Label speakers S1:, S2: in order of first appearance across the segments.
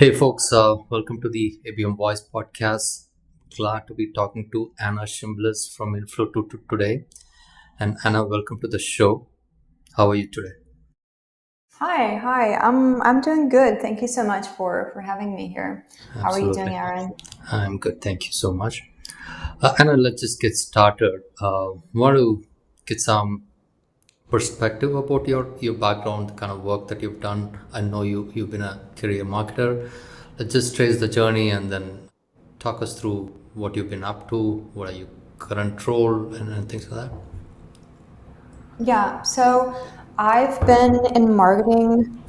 S1: Hey folks, welcome to the ABM Voice Podcast. Glad to be talking to Anna Tsymbalist from Inflo today. And Anna, welcome to the show. How are you today?
S2: Hi. I'm doing good. Thank you so much for having me here. How are you doing,
S1: Absolutely.
S2: Aaron?
S1: I'm good. Thank you so much. Anna, let's just get started. Want to get some perspective about your background, the kind of work that you've done. I know you've been a career marketer. Let's just trace the journey and then talk us through what you've been up to, what are your current role, and things like that.
S2: Yeah, so I've been in marketing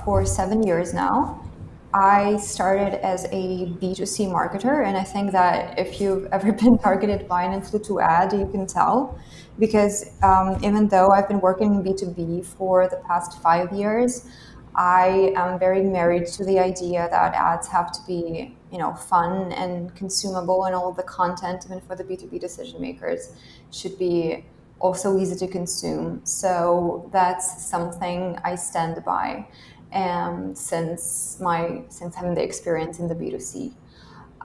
S2: for 7 years now. I started as a B2C marketer, and I think that if you've ever been targeted by an influ ad, you can tell. Because even though I've been working in B2B for the past 5 years, I am very married to the idea that ads have to be, fun and consumable, and all of the content, even for the B2B decision makers, should be also easy to consume. So that's something I stand by since having the experience in the B2C.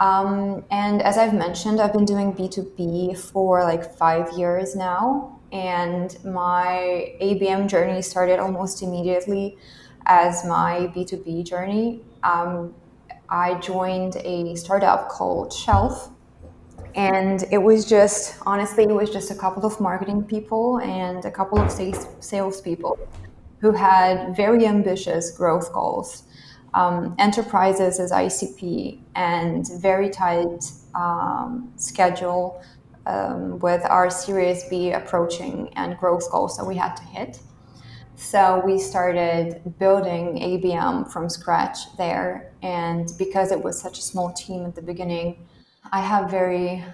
S2: And as I've mentioned, I've been doing B2B for like 5 years now. And my ABM journey started almost immediately as my B2B journey. I joined a startup called Shelf, and it was just, honestly, it was just a couple of marketing people and a couple of salespeople who had very ambitious growth goals, enterprises as ICP, and very tight schedule with our Series B approaching and growth goals that we had to hit. So we started building ABM from scratch there. And because it was such a small team at the beginning, I have very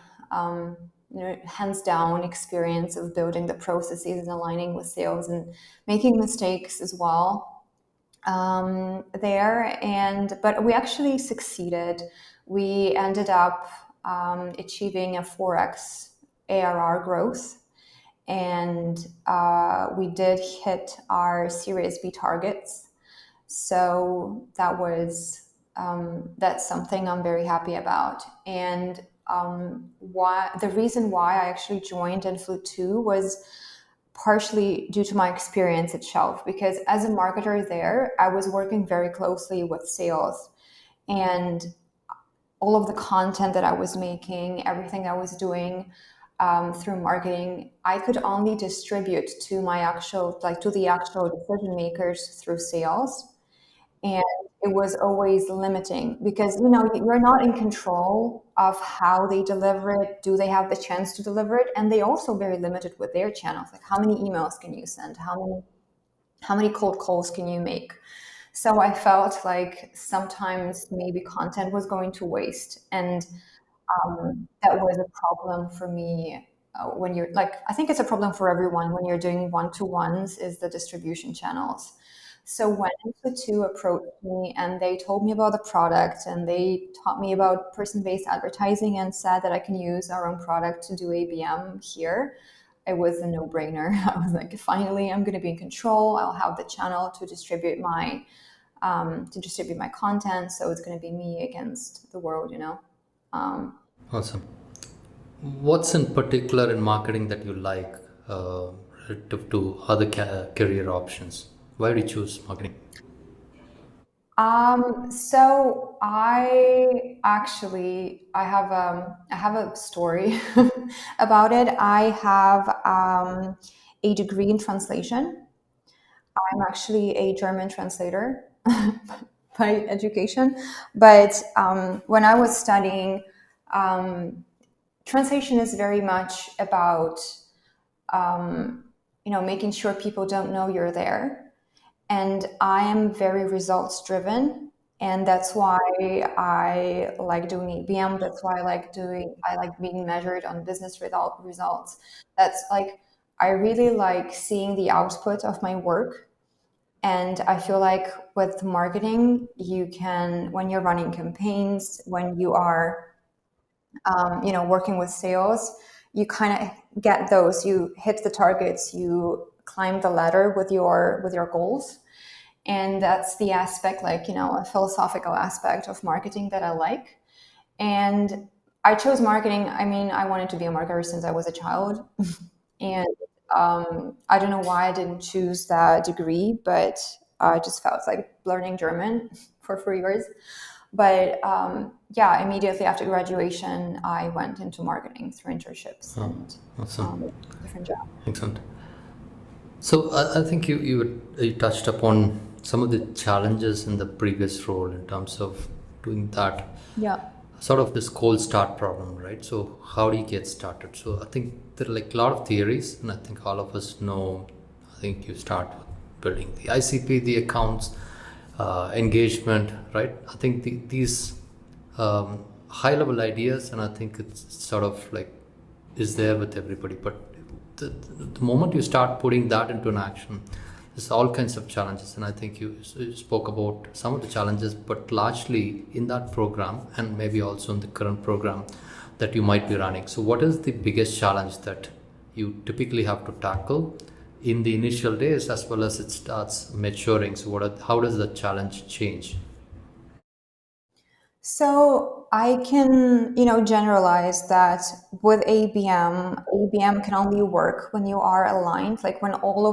S2: hands down experience of building the processes and aligning with sales and making mistakes as well there. But we actually succeeded. We ended up achieving a 4x ARR growth, and we did hit our Series B targets. So that's something I'm very happy about. And why the reason why I actually joined Influ2 was partially due to my experience at Shelf, because as a marketer there, I was working very closely with sales, and all of the content that I was making, everything I was doing through marketing, I could only distribute to the actual decision makers through sales. And it was always limiting because you're not in control of how they deliver it. Do they have the chance to deliver it? And they also very limited with their channels, like how many emails can you send, how many cold calls can you make. So I felt like sometimes maybe content was going to waste, and that was a problem for me. When you're like, I think it's a problem for everyone when you're doing one-to-ones, is the distribution channels. So when Info2 approached me and they told me about the product and they taught me about person-based advertising and said that I can use our own product to do ABM here, it was a no-brainer. I was like, finally, I'm going to be in control. I'll have the channel to distribute my content. So it's going to be me against the world. Um,
S1: Awesome. What's in particular in marketing that you like relative to other career options? Why do you choose marketing?
S2: so I have a story about it. I have a degree in translation. I'm actually a German translator by education, but when I was studying, um, translation is very much about making sure people don't know you're there. And I am very results driven, and that's why I like doing ABM. That's why I like being measured on business results. That's like, I really like seeing the output of my work. And I feel like with marketing, you can, when you're running campaigns, when you are working with sales, you kind of get those, you hit the targets, you climb the ladder with your goals. And that's the aspect, like, a philosophical aspect of marketing that I like. And I chose marketing. I mean, I wanted to be a marketer since I was a child. And I don't know why I didn't choose that degree, but I just felt like learning German for 4 years. But yeah, immediately after graduation, I went into marketing through internships and
S1: Awesome.
S2: different jobs.
S1: Excellent. So I think you touched upon some of the challenges in the previous role in terms of doing that,
S2: Yeah.
S1: sort of this cold start problem, right? So how do you get started? So I think there are like a lot of theories, and I think all of us know. I think you start with building the ICP, the accounts, engagement, right? I think these high level ideas, and I think it's sort of like is there with everybody, but the moment you start putting that into an action, there's all kinds of challenges. And I think you spoke about some of the challenges, but largely in that program and maybe also in the current program that you might be running. So what is the biggest challenge that you typically have to tackle in the initial days as well as it starts maturing? So how does the challenge change?
S2: So I can, generalize that with ABM can only work when you are aligned, like all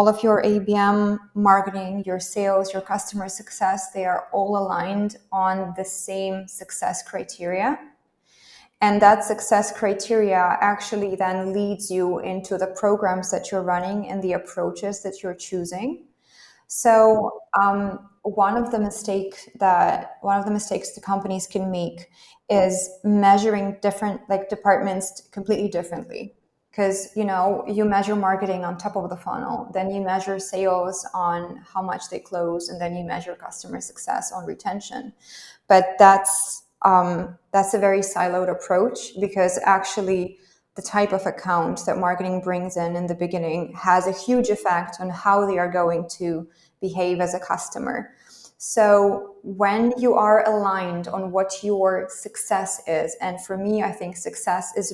S2: of your ABM marketing, your sales, your customer success, they are all aligned on the same success criteria. And that success criteria actually then leads you into the programs that you're running and the approaches that you're choosing. So one of the mistakes the companies can make is measuring different like departments completely differently. Because you measure marketing on top of the funnel, then you measure sales on how much they close, and then you measure customer success on retention. But that's a very siloed approach, because actually the type of account that marketing brings in the beginning has a huge effect on how they are going to behave as a customer. So when you are aligned on what your success is, and for me, I think success is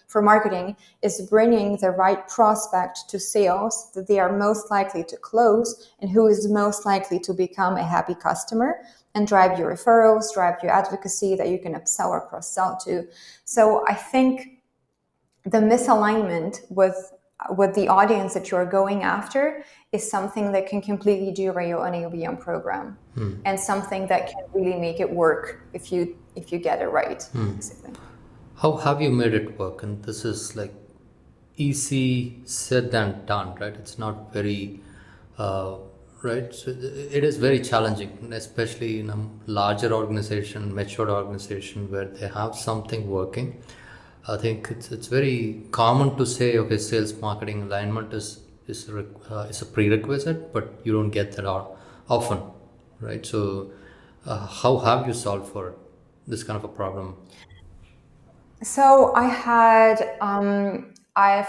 S2: for marketing, is bringing the right prospect to sales that they are most likely to close and who is most likely to become a happy customer and drive your referrals, drive your advocacy that you can upsell or cross-sell to. So I think the misalignment with the audience that you're going after is something that can completely derail an ABM program, and something that can really make it work if you get it right, basically.
S1: How have you made it work? And this is like easy said than done, right? It's not very, uh, right? So it is very challenging, especially in a larger organization, matured organization where they have something working. I think it's very common to say, okay, sales marketing alignment is a prerequisite, but you don't get that often, right? So, how have you solved for this kind of a problem?
S2: So for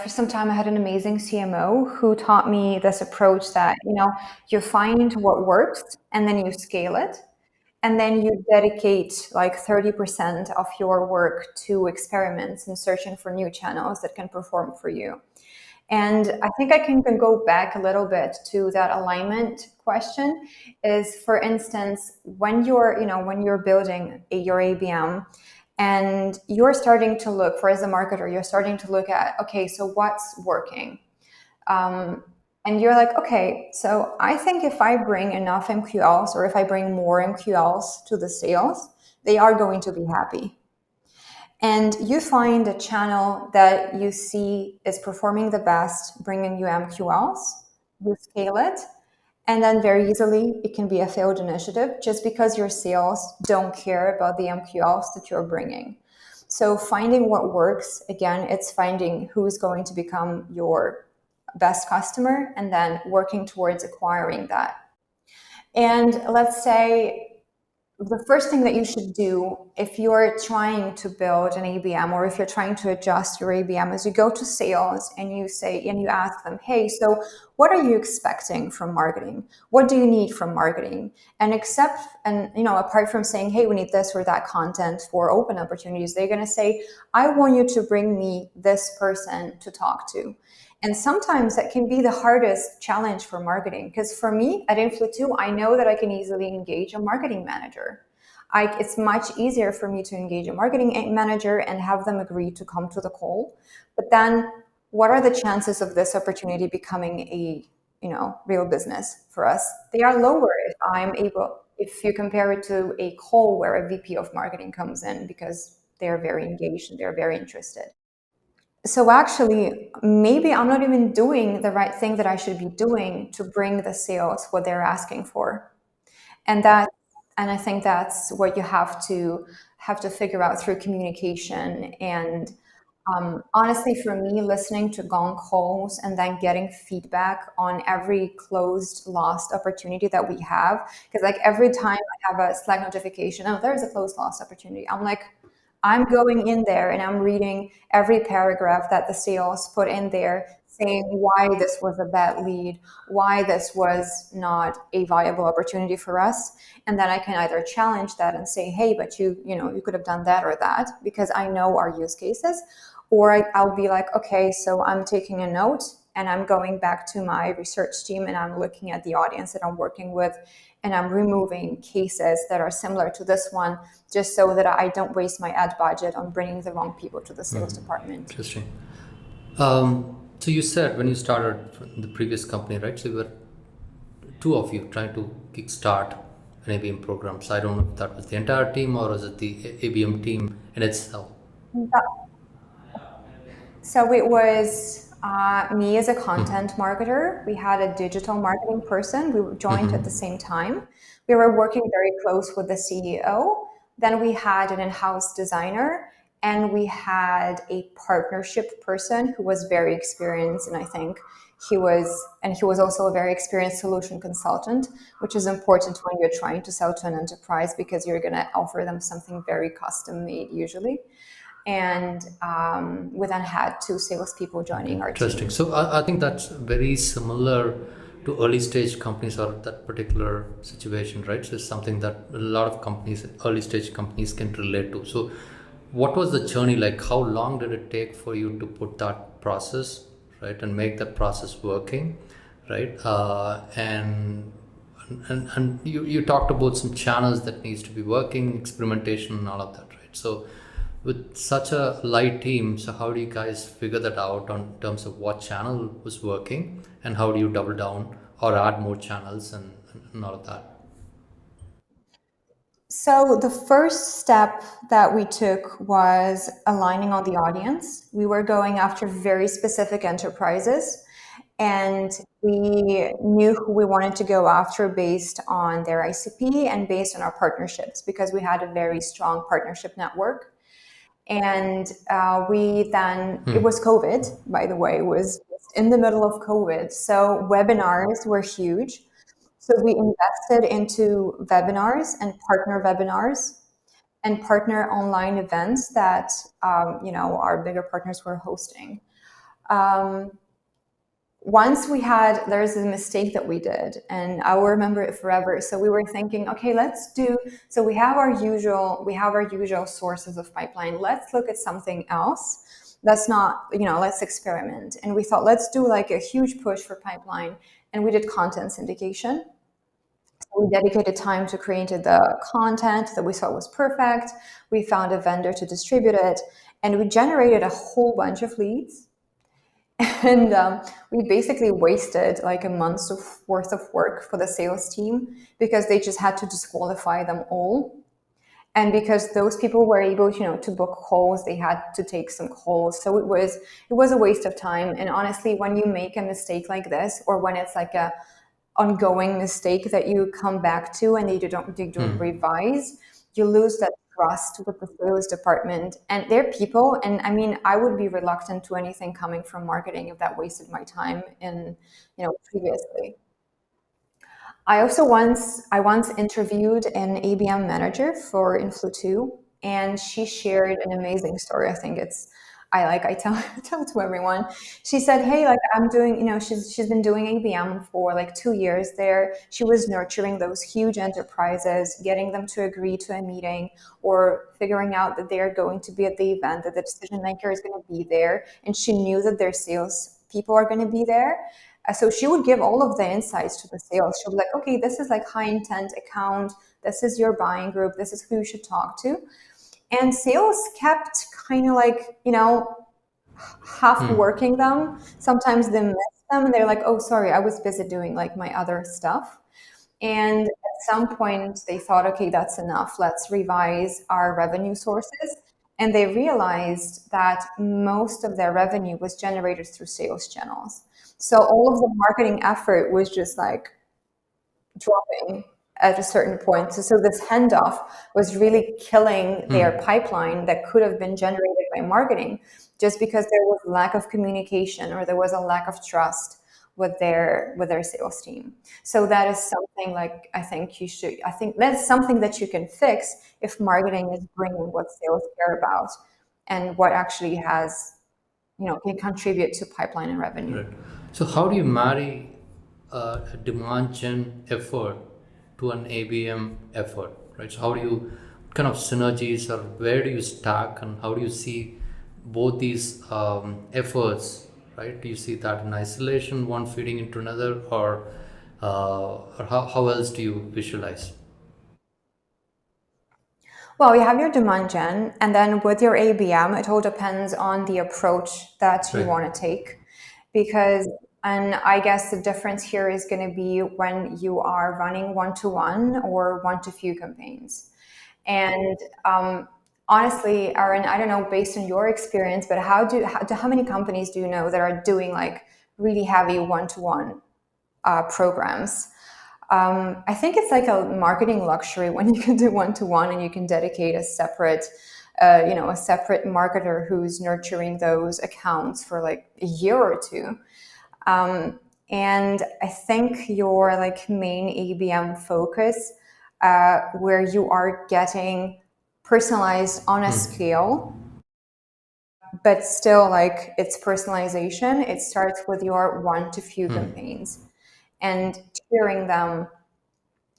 S2: some time I had an amazing CMO who taught me this approach that, you find what works and then you scale it. And then you dedicate like 30% of your work to experiments and searching for new channels that can perform for you. And I think I can go back a little bit to that alignment question. Is, for instance, when you're building your ABM, and you're starting to look for, as a marketer, you're starting to look at, okay, so what's working? Um, and you're like, okay, so I think if I bring enough MQLs, or if I bring more MQLs to the sales, they are going to be happy. And you find a channel that you see is performing the best, bringing you MQLs, you scale it, and then very easily it can be a failed initiative just because your sales don't care about the MQLs that you're bringing. So finding what works, again, it's finding who's going to become your best customer and then working towards acquiring that. And let's say the first thing that you should do if you're trying to build an ABM, or if you're trying to adjust your ABM, is you go to sales and you ask them, hey, so what are you expecting from marketing? What do you need from marketing? Apart from saying, hey, we need this or that content for open opportunities, they're going to say, I want you to bring me this person to talk to. And sometimes that can be the hardest challenge for marketing. Because for me at Influ2, I know that I can easily engage a marketing manager. It's much easier for me to engage a marketing manager and have them agree to come to the call. But then what are the chances of this opportunity becoming a real business for us? They are lower if you compare it to a call where a VP of marketing comes in, because they're very engaged and they're very interested. So actually, maybe I'm not even doing the right thing that I should be doing to bring the sales what they're asking for. And that and I think that's what you have to figure out through communication. And honestly, for me, listening to gong calls and then getting feedback on every closed lost opportunity that we have, because like every time I have a Slack notification, oh, there's a closed lost opportunity, I'm going in there and I'm reading every paragraph that the sales put in there, saying why this was a bad lead, why this was not a viable opportunity for us. And then I can either challenge that and say, hey, but you could have done that or that, because I know our use cases. Or I'll be like, okay, so I'm taking a note and I'm going back to my research team and I'm looking at the audience that I'm working with, and I'm removing cases that are similar to this one, just so that I don't waste my ad budget on bringing the wrong people to the sales department.
S1: Interesting. So you said when you started the previous company, right? So you were two of you trying to kickstart an ABM program. So I don't know if that was the entire team or was it the ABM team in itself?
S2: So it was me as a content marketer. We had a digital marketing person. We joined at the same time. We were working very close with the CEO. Then we had an in-house designer, and we had a partnership person who was very experienced. And I think he was also a very experienced solution consultant, which is important when you're trying to sell to an enterprise, because you're going to offer them something very custom made usually. And we then had two salespeople joining our
S1: Interesting.
S2: team.
S1: So I think that's very similar to early stage companies or that particular situation, right? So it's something that a lot of companies, early stage companies, can relate to. So what was the journey like? How long did it take for you to put that process, right, and make that process working, right? And you talked about some channels that needs to be working, experimentation and all of that, right? So with such a light team, so how do you guys figure that out on terms of what channel was working and how do you double down or add more channels and all of that?
S2: So the first step that we took was aligning on the audience. We were going after very specific enterprises, and we knew who we wanted to go after based on their ICP and based on our partnerships, because we had a very strong partnership network. And we then, it was COVID, by the way, it was in the middle of COVID. So webinars were huge. So we invested into webinars and partner online events that our bigger partners were hosting. Um, Once there's a mistake that we did, and I will remember it forever. So we were thinking, okay, so we have our usual sources of pipeline. Let's look at something else. Let's experiment. And we thought, let's do like a huge push for pipeline. And we did content syndication. So we dedicated time to creating the content that we thought was perfect. We found a vendor to distribute it, and we generated a whole bunch of leads. And we basically wasted like a month's worth of work for the sales team, because they just had to disqualify them all. And because those people were able to book calls, they had to take some calls. So it was a waste of time. And honestly, when you make a mistake like this, or when it's like a ongoing mistake that you come back to and they don't revise, you lose that trust with the sales department and their people. And I mean, I would be reluctant to anything coming from marketing if that wasted my time in previously. I once interviewed an ABM manager for Influ2, and she shared an amazing story. I think I tell tell to everyone. She said, "Hey, like I'm doing, she's been doing ABM for like 2 years there. She was nurturing those huge enterprises, getting them to agree to a meeting, or figuring out that they're going to be at the event, that the decision maker is going to be there, and she knew that their sales people are going to be there. So she would give all of the insights to the sales. She'll be like, okay, this is like high intent account. This is your buying group. This is who you should talk to. And sales kept kind of like, half working them. Sometimes they miss them and they're like, oh, sorry, I was busy doing like my other stuff. And at some point, they thought, okay, that's enough. Let's revise our revenue sources. And they realized that most of their revenue was generated through sales channels. So all of the marketing effort was just like dropping at a certain point. So this handoff was really killing their pipeline that could have been generated by marketing, just because there was lack of communication or there was a lack of trust with their sales team. So that is something like I think that's something that you can fix if marketing is bringing what sales care about and what actually has, can contribute to pipeline and revenue.
S1: Right. So how do you marry a demand gen effort to an ABM effort, right? So how do you kind of synergies, or where do you stack, and how do you see both these efforts, right? Do you see that in isolation, one feeding into another, or how else do you visualize?
S2: Well, you have your demand gen, and then with your ABM, it all depends on the approach that you
S1: Right.
S2: want to take. Because, and I guess the difference here is going to be when you are running one to one or one to few campaigns. And honestly, Aaron, I don't know based on your experience, but how many companies do you know that are doing like really heavy one to one programs? I think it's like a marketing luxury when you can do one to one and you can dedicate a separate, a separate marketer who's nurturing those accounts for like a year or two. And I think your like main ABM focus, where you are getting personalized on a scale, but still like it's personalization. It starts with your one to few campaigns and tiering them.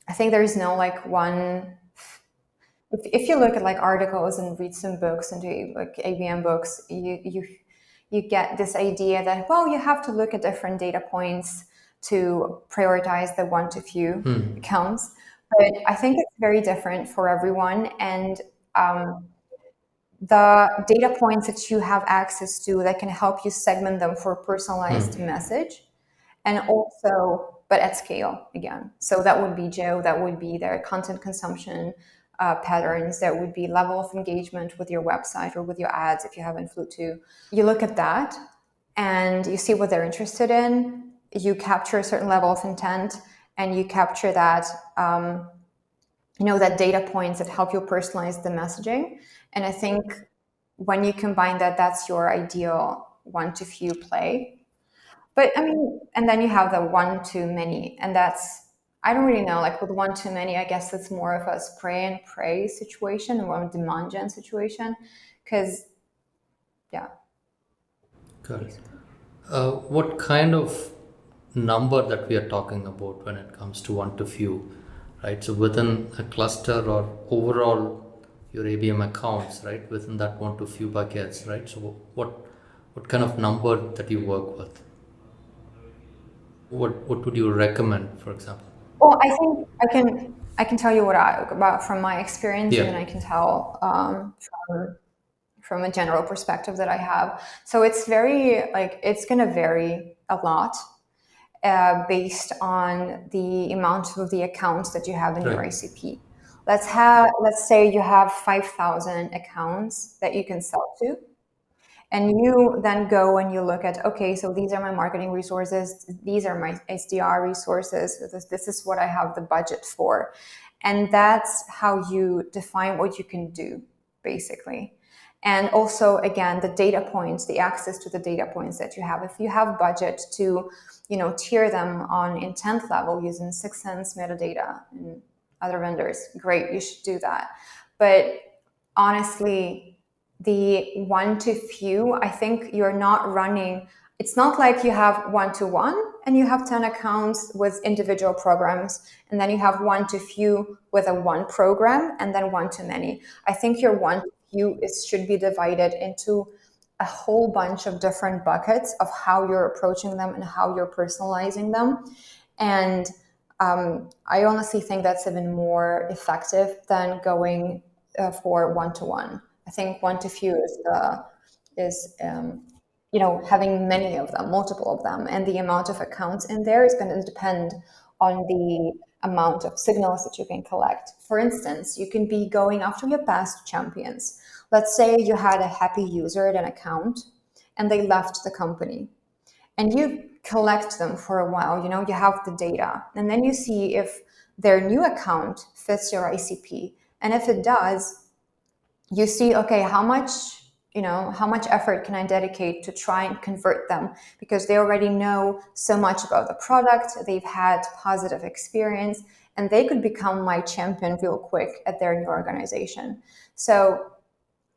S2: I think there is no like one. If you look at like articles and read some books and do like ABM books, you get this idea that well, you have to look at different data points to prioritize the one to few accounts. But I think it's very different for everyone, and the data points that you have access to that can help you segment them for personalized message and also but at scale again. So that would be Joe, that would be their content consumption patterns, that would be level of engagement with your website or with your ads if you have Influ 2. You look at that and you see what they're interested in, you capture a certain level of intent, and you capture that that data points that help you personalize the messaging. And I think when you combine that, that's your ideal one to few play. But I mean, and then you have the one too many, and that's I don't really know. Like with one too many, I guess it's more of a spray and pray situation, or a demand gen situation, because yeah.
S1: Got it. What kind of number that we are talking about when it comes to one to few, right? So within a cluster or overall your ABM accounts, right? Within that one to few buckets, right? So what kind of number that you work with? What would you recommend, for example?
S2: Well, I think I can tell you what I about from my experience, and
S1: Yeah.
S2: then I can tell from a general perspective that I have. So it's very like it's going to vary a lot based on the amount of the accounts that you have in your
S1: Right.
S2: ICP. Let's say you have 5,000 accounts that you can sell to, and you then go and you look at, okay, so these are my marketing resources, these are my SDR resources, this is what I have the budget for. And that's how you define what you can do, basically. And also, again, the data points, the access to the data points that you have. If you have budget to, tier them on intent level using 6sense metadata and other vendors, great, you should do that. But honestly, the one to few, I think you're not running. It's not like you have one to one and you have 10 accounts with individual programs, and then you have one to few with a one program and then one to many. I think your one to few should be divided into a whole bunch of different buckets of how you're approaching them and how you're personalizing them. And I honestly think that's even more effective than going for one to one. I think one to few is having many of them, multiple of them, and the amount of accounts in there is going to depend on the amount of signals that you can collect. For instance, you can be going after your past champions. Let's say you had a happy user at an account and they left the company, and you collect them for a while. You have the data, and then you see if their new account fits your ICP, and if it does, you see, okay, how much effort can I dedicate to try and convert them, because they already know so much about the product, they've had positive experience, and they could become my champion real quick at their new organization. So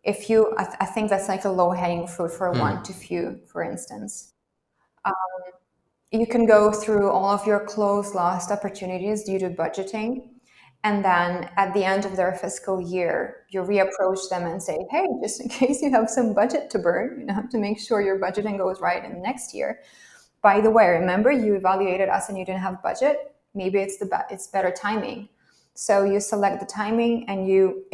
S2: I think that's like a low hanging fruit for one to few, for instance. You can go through all of your closed lost opportunities due to budgeting. And then at the end of their fiscal year, you reapproach them and say, hey, just in case you have some budget to burn, to make sure your budgeting goes right in the next year. By the way, remember you evaluated us and you didn't have budget? Maybe it's better timing. So you select the timing, and you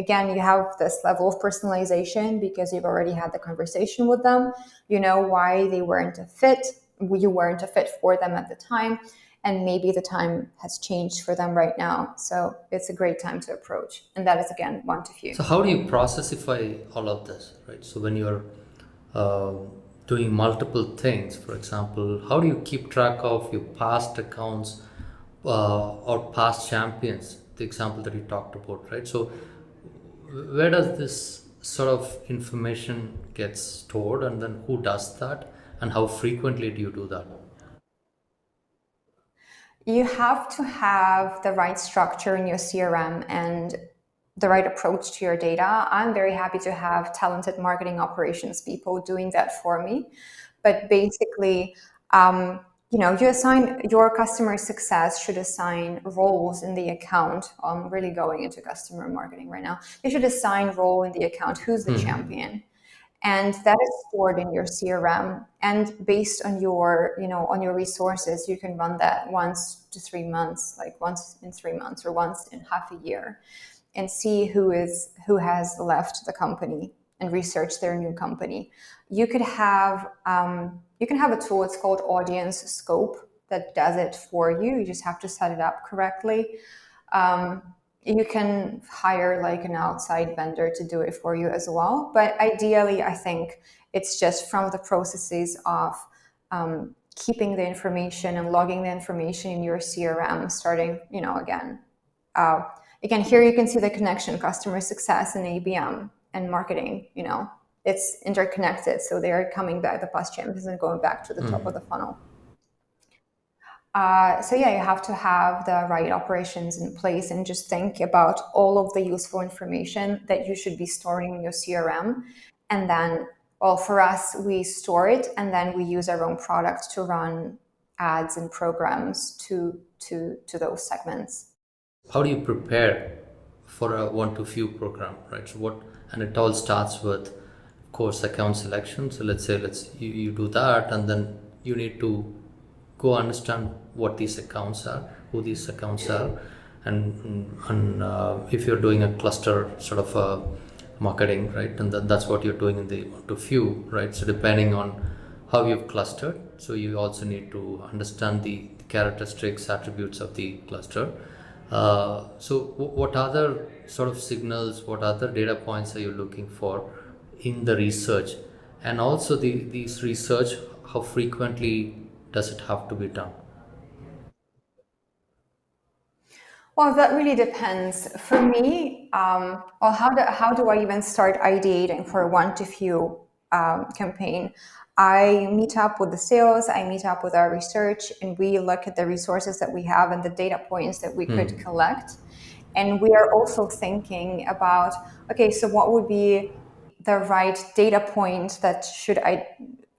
S2: have this level of personalization because you've already had the conversation with them. You know why they weren't a fit. You weren't a fit for them at the time, and maybe the time has changed for them right now. So it's a great time to approach. And that is, again, one to few.
S1: So how do you processify all of this, right? So when you're uh, doing multiple things, for example, how do you keep track of your past accounts or past champions? The example that you talked about, right? So where does this sort of information get stored, and then who does that, and how frequently do you do that?
S2: You have to have the right structure in your CRM and the right approach to your data. I'm very happy to have talented marketing operations people doing that for me. But basically, you assign your customer success should assign roles in the account. I'm really going into customer marketing right now. They should assign role in the account. Who's the champion? And that is stored in your CRM, and based on your resources, you can run that once to 3 months, like once in 3 months or once in half a year, and see who has left the company and research their new company. You can have a tool, it's called Audience Scope, that does it for you. You just have to set it up correctly. um, you can hire like an outside vendor to do it for you as well. But ideally, I think it's just from the processes of keeping the information and logging the information in your CRM, starting, Uh, again, here you can see the connection, customer success and ABM and marketing, it's interconnected. So they're coming back, the past champions, and going back to the top of the funnel. So yeah, you have to have the right operations in place and just think about all of the useful information that you should be storing in your CRM. And then, well, for us, we store it and then we use our own product to run ads and programs to those segments.
S1: How do you prepare for a one to few program, right? So what, and it all starts with, of course, account selection. So you do that, and then you need to go understand what these accounts are, who these accounts are, and if you're doing a cluster sort of marketing, right, and that's what you're doing in the one to few, right? So depending on how you've clustered, so you also need to understand the characteristics, attributes of the cluster. So what other sort of signals, what other data points are you looking for in the research, and also these research, how frequently does it have to be done?
S2: Well, that really depends. For me, well, how do I even start ideating for a one to few campaign? I meet up with the sales, I meet up with our research, and we look at the resources that we have and the data points that we could collect. And we are also thinking about, okay, so what would be the right data point that should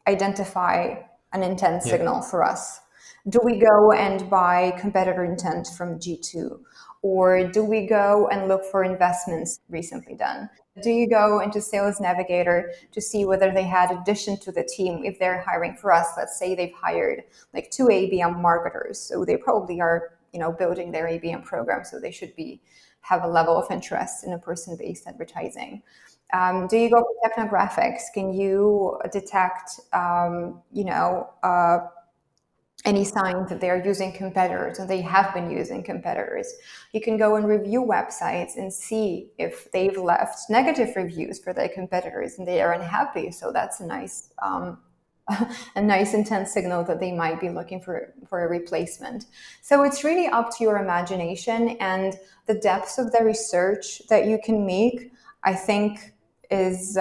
S2: identify an intent
S1: Yeah.
S2: signal for us? Do we go and buy competitor intent from G2? Or do we go and look for investments recently done? Do you go into Sales Navigator to see whether they had addition to the team? If they're hiring for us, let's say they've hired like 2 ABM marketers, so they probably are, building their ABM program, so they should be have a level of interest in a person-based advertising. Do you go for technographics? Can you detect, any signs that they are using competitors and they have been using competitors? You can go and review websites and see if they've left negative reviews for their competitors and they are unhappy. So that's a nice, a nice intense signal that they might be looking for a replacement. So it's really up to your imagination, and the depth of the research that you can make, I think, is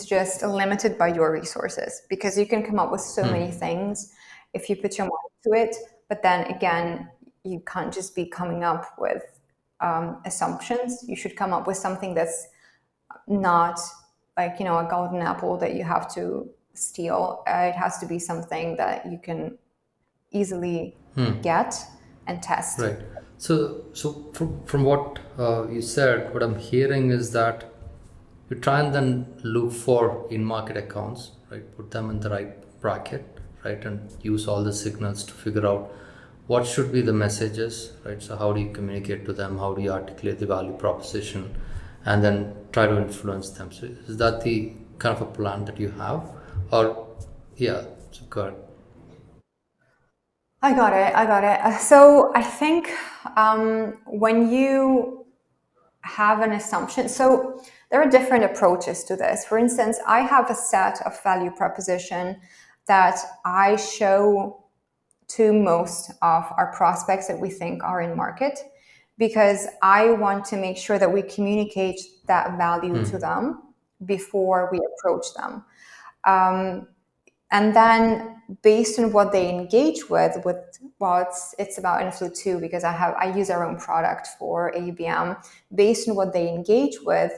S2: just limited by your resources, because you can come up with so many things if you put your mind to it. But then again, you can't just be coming up with assumptions. You should come up with something that's not like, a golden apple that you have to steal. It has to be something that you can easily get and test.
S1: Right. So from what you said, what I'm hearing is that you try and then look for in-market accounts, right? Put them in the right bracket, right? And use all the signals to figure out what should be the messages, right? So how do you communicate to them? How do you articulate the value proposition? And then try to influence them. So is that the kind of a plan that you have? Or, yeah, so good.
S2: I got it. I got it. So I think when you have an assumption, so there are different approaches to this. For instance, I have a set of value proposition that I show to most of our prospects that we think are in market, because I want to make sure that we communicate that value to them before we approach them. And then based on what they engage with, well, it's about Influ too, because I use our own product for ABM. Based on what they engage with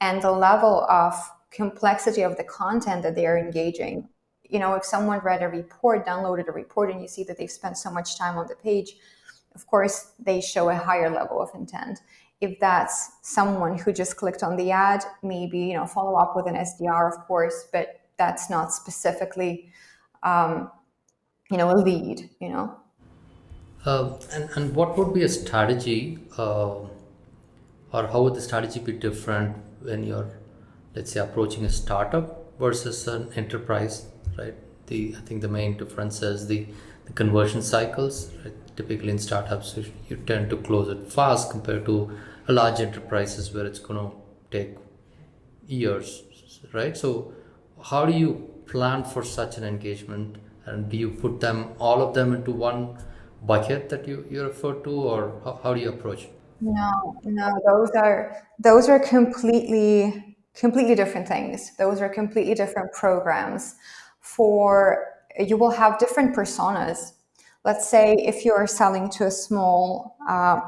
S2: and the level of complexity of the content that they are engaging. If someone read a report, downloaded a report, and you see that they've spent so much time on the page, of course, they show a higher level of intent. If that's someone who just clicked on the ad, maybe, follow up with an SDR, of course, but that's not specifically, a lead.
S1: And what would be a strategy, or how would the strategy be different when you're, let's say, approaching a startup versus an enterprise, right? I think the main difference is the conversion cycles, right? Typically in startups, you tend to close it fast compared to a large enterprises where it's going to take years, right? So how do you plan for such an engagement, and do you put them, all of them, into one bucket that you refer to, or how do you approach it?
S2: No, no, those are completely different things. Those are completely different programs. You will have different personas. Let's say if you're selling to a small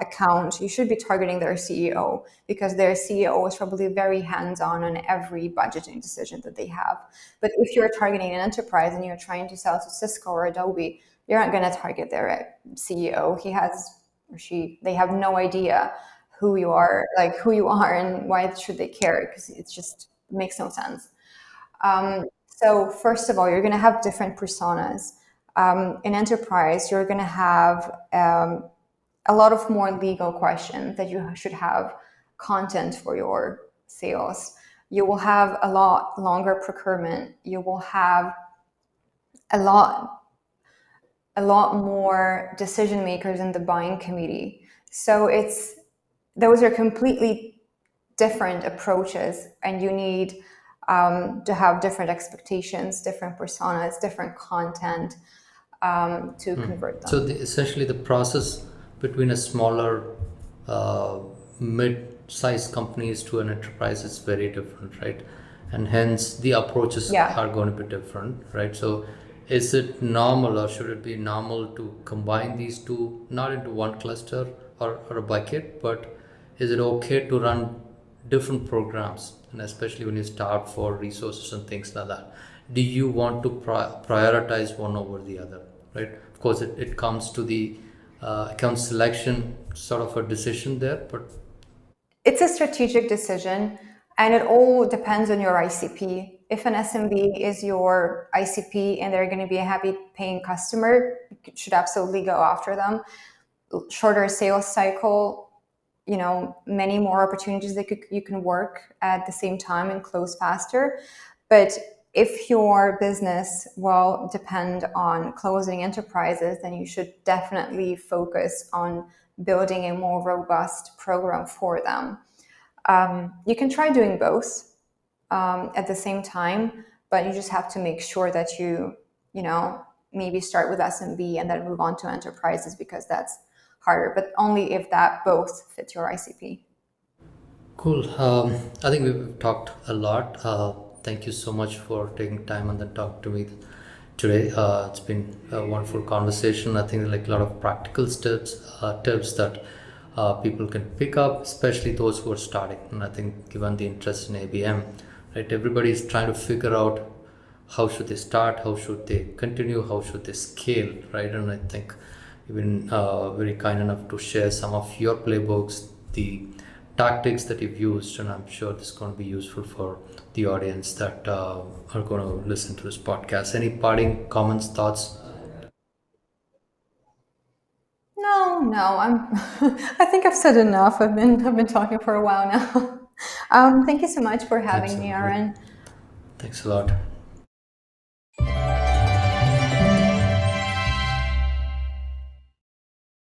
S2: account, you should be targeting their CEO, because their CEO is probably very hands-on on every budgeting decision that they have. But if you're targeting an enterprise and you're trying to sell to Cisco or Adobe, you're not going to target their CEO. He has or she they have no idea who you are and why should they care, because it just makes no sense. So first of all, you're going to have different personas. In enterprise, you're going to have a lot of more legal questions that you should have content for your sales. You will have a lot longer procurement. You will have a lot more decision makers in the buying committee. So those are completely different approaches, and you need to have different expectations, different personas, different content to convert
S1: So
S2: them.
S1: essentially, the process between a smaller, uh, mid-sized companies to an enterprise is very different, right? And hence the approaches
S2: Yeah.
S1: are going to be different, right? So, is it normal, or should it be normal to combine these two, not into one cluster or a bucket, but is it okay to run different programs? And especially when you start for resources and things like that, do you want to prioritize one over the other, right? Of course, it comes to the account selection sort of a decision there, but
S2: It's a strategic decision, and it all depends on your ICP. If an SMB is your ICP and they're going to be a happy paying customer, you should absolutely go after them. Shorter sales cycle, many more opportunities that you can work at the same time and close faster. But if your business will depend on closing enterprises, then you should definitely focus on building a more robust program for them. You can try doing both at the same time, but you just have to make sure that maybe start with SMB and then move on to enterprises, because that's harder, but only if that both fit your ICP.
S1: Cool. I think we've talked a lot. Thank you so much for taking time and then talk to me today. It's been a wonderful conversation. I think like a lot of practical tips that people can pick up, especially those who are starting. And I think given the interest in ABM, right, everybody is trying to figure out how should they start, how should they continue, how should they scale, right? And I think you've been very kind enough to share some of your playbooks, the tactics that you've used, and I'm sure this is going to be useful for the audience that are going to listen to this podcast. Any parting comments, thoughts?
S2: No, no, I'm. I think I've said enough. I've been talking for a while now. Thank you so much for
S1: Thanks
S2: having
S1: a
S2: me,
S1: lot.
S2: Aaron.
S1: Thanks a lot.